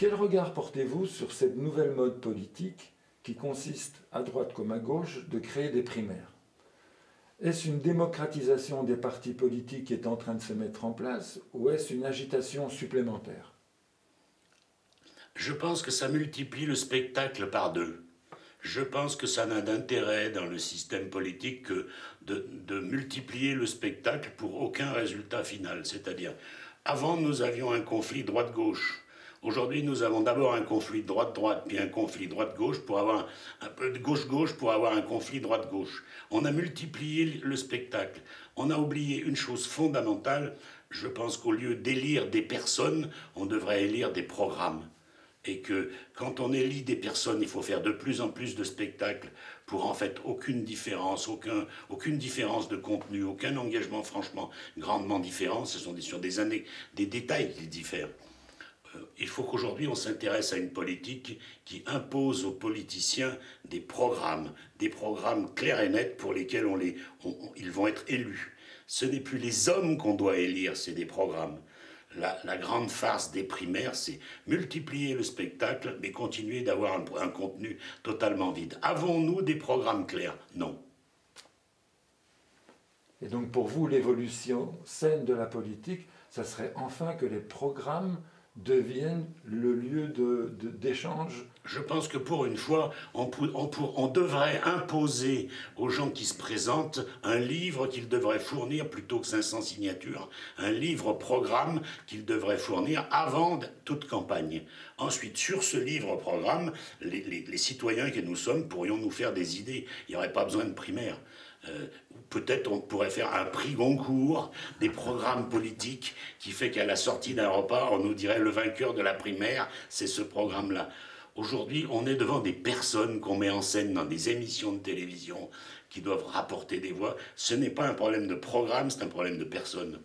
Quel regard portez-vous sur cette nouvelle mode politique qui consiste, à droite comme à gauche, de créer des primaires? Est-ce une démocratisation des partis politiques qui est en train de se mettre en place ou est-ce une agitation supplémentaire? Je pense que ça multiplie le spectacle par deux. Je pense que ça n'a d'intérêt dans le système politique que de multiplier le spectacle pour aucun résultat final. C'est-à-dire, avant nous avions un conflit droite-gauche. Aujourd'hui, nous avons d'abord un conflit droite-droite, puis un conflit droite-gauche pour avoir un peu de gauche-gauche pour avoir un conflit droite-gauche. On a multiplié le spectacle. On a oublié une chose fondamentale. Je pense qu'au lieu d'élire des personnes, on devrait élire des programmes. Et que quand on élit des personnes, il faut faire de plus en plus de spectacles pour en fait aucune différence, aucune différence de contenu, aucun engagement franchement grandement différent. Ce sont sur des années, des détails qui diffèrent. Il faut qu'aujourd'hui on s'intéresse à une politique qui impose aux politiciens des programmes clairs et nets pour lesquels ils vont être élus. Ce n'est plus les hommes qu'on doit élire, c'est des programmes. La grande farce des primaires, c'est multiplier le spectacle, mais continuer d'avoir un contenu totalement vide. Avons-nous des programmes clairs? Non. Et donc pour vous, l'évolution saine de la politique, ça serait enfin que les programmes deviennent le lieu d'échange? Je pense que pour une fois, on devrait imposer aux gens qui se présentent un livre qu'ils devraient fournir plutôt que 500 signatures, un livre-programme qu'ils devraient fournir avant toute campagne. Ensuite, sur ce livre-programme, les citoyens que nous sommes pourrions nous faire des idées. Il n'y aurait pas besoin de primaire. Peut-être on pourrait faire un prix Goncourt des programmes politiques qui fait qu'à la sortie d'un repas, on nous dirait le vainqueur de la primaire, c'est ce programme-là. Aujourd'hui, on est devant des personnes qu'on met en scène dans des émissions de télévision qui doivent rapporter des voix. Ce n'est pas un problème de programme, c'est un problème de personnes.